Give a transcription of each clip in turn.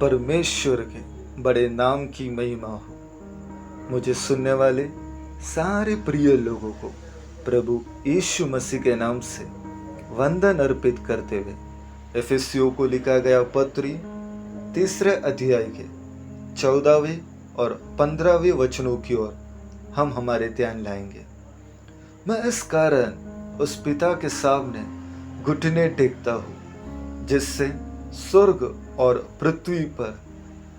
परमेश्वर के बड़े नाम की महिमा हो। मुझे सुनने वाले सारे प्रिय लोगों को प्रभु यीशु मसीह के नाम से वंदन अर्पित करते हुए एफेसियों को लिखा गया पत्री 3 अध्याय के 14वें और 15वें वचनों की ओर हम हमारे ध्यान लाएंगे। मैं इस कारण उस पिता के सामने घुटने टेकता हूँ जिससे स्वर्ग और पृथ्वी पर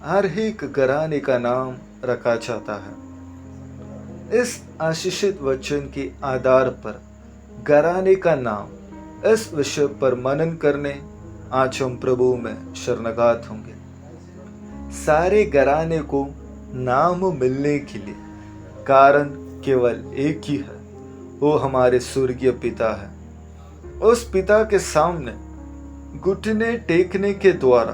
हर एक घराने का नाम रखा जाता है। इस आशीषित वचन के आधार पर घराने का नाम इस विषय पर मनन करने आज हम प्रभु में शरणगत होंगे। सारे घराने को नाम मिलने के लिए कारण केवल एक ही है, वो हमारे स्वर्गीय पिता है। उस पिता के सामने घुटने टेकने के द्वारा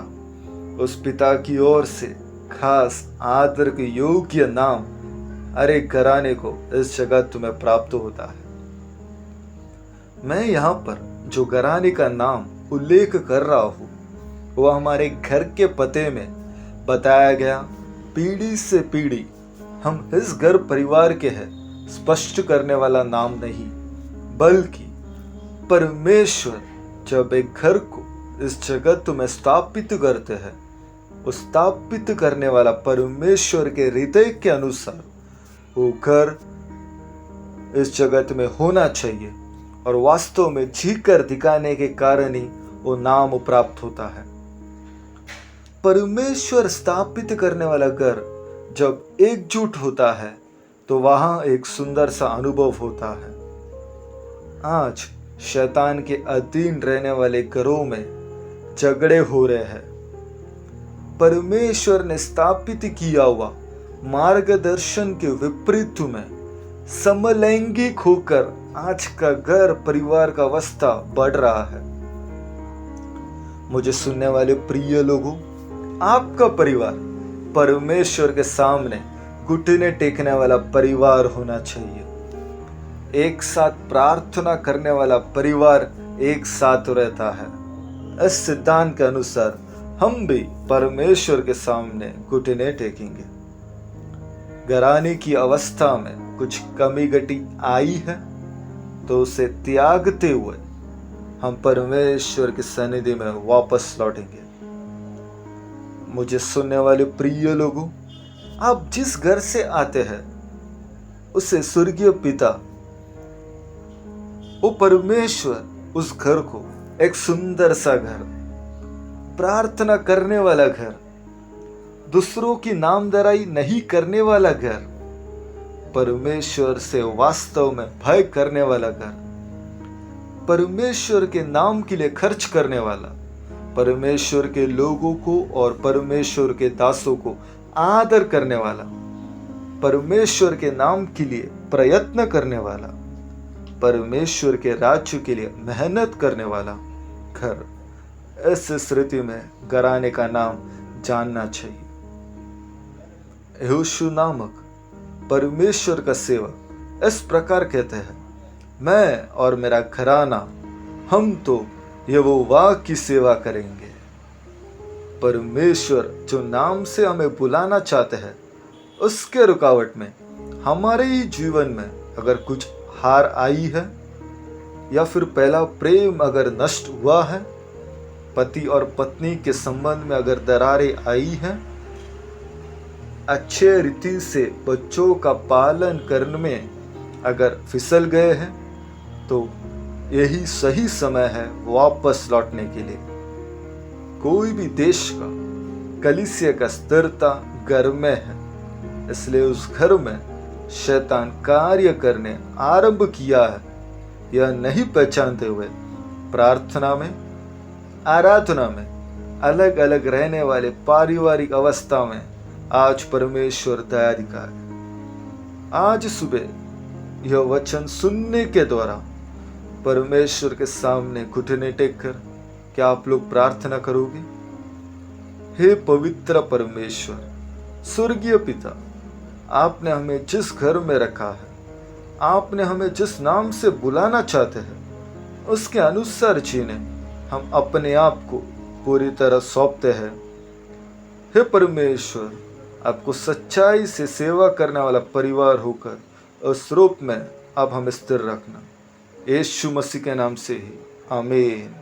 उस पिता की ओर से खास आदर के योग्य नाम हर एक घराने को इस जगत में प्राप्त होता है। मैं यहाँ पर जो घराने का नाम उल्लेख कर रहा हूँ वह हमारे घर के पते में बताया गया पीढ़ी से पीढ़ी हम इस घर परिवार के हैं स्पष्ट करने वाला नाम नहीं, बल्कि परमेश्वर जब एक घर को इस जगत में स्थापित करते हैं, उस स्थापित करने वाला परमेश्वर के हृदय के अनुसार वो घर इस जगत में होना चाहिए और वास्तव में जीकर दिखाने के कारण ही वो नाम प्राप्त होता है। परमेश्वर स्थापित करने वाला घर जब एकजुट होता है तो वहां एक सुंदर सा अनुभव होता है। आज शैतान के अधीन रहने वाले घरों में झगड़े हो रहे हैं। परमेश्वर ने स्थापित किया हुआ मार्गदर्शन के विपरीत में समलैंगिक होकर आज का घर परिवार का अवस्था बढ़ रहा है। मुझे सुनने वाले प्रिय लोगों, आपका परिवार परमेश्वर के सामने घुटने टेकने वाला परिवार होना चाहिए। एक साथ प्रार्थना करने वाला परिवार एक साथ रहता है। इस सिद्धांत के अनुसार हम भी परमेश्वर के सामने घुटने टेकेंगे। घराने की अवस्था में कुछ कमी घटी आई है तो उसे त्यागते हुए हम परमेश्वर की सन्निधि में वापस लौटेंगे। मुझे सुनने वाले प्रिय लोगों, आप जिस घर से आते हैं उसे स्वर्गीय पिता वो परमेश्वर उस घर को एक सुंदर सा घर, प्रार्थना करने वाला घर, दूसरों की नामधराई नहीं करने वाला घर, परमेश्वर से वास्तव में भय करने वाला घर, परमेश्वर के नाम के लिए खर्च करने वाला, परमेश्वर के लोगों को और परमेश्वर के दासों को आदर करने वाला, परमेश्वर के नाम के लिए प्रयत्न करने वाला, परमेश्वर के राज्य के लिए मेहनत करने वाला घर, इस स्थिति में घराने का नाम जानना चाहिए। यहोशू नामक परमेश्वर का सेवक इस प्रकार कहते हैं, मैं और मेरा घराना हम तो यहोवा की सेवा करेंगे। परमेश्वर जो नाम से हमें बुलाना चाहते हैं उसके रुकावट में हमारे ही जीवन में अगर कुछ हार आई है या फिर पहला प्रेम अगर नष्ट हुआ है, पति और पत्नी के संबंध में अगर दरारें आई हैं, अच्छे रीति से बच्चों का पालन करने में अगर फिसल गए हैं, तो यही सही समय है वापस लौटने के लिए। कोई भी देश का कलीसिया का स्थिरता घर में है, इसलिए उस घर में शैतान कार्य करने आरंभ किया है यह नहीं पहचानते हुए प्रार्थना में, आराधना में अलग अलग रहने वाले पारिवारिक अवस्था में आज परमेश्वर दया दिखाए। आज सुबह यह वचन सुनने के द्वारा परमेश्वर के सामने घुटने टेक कर क्या आप लोग प्रार्थना करोगे? हे पवित्र परमेश्वर, स्वर्गीय पिता, आपने हमें जिस घर में रखा है, आपने हमें जिस नाम से बुलाना चाहते हैं उसके अनुसार जीने हम अपने आप को पूरी तरह सौंपते हैं। हे परमेश्वर, आपको सच्चाई से सेवा करने वाला परिवार होकर उस रूप में अब हमें स्थिर रखना, यीशु मसीह के नाम से ही, आमीन।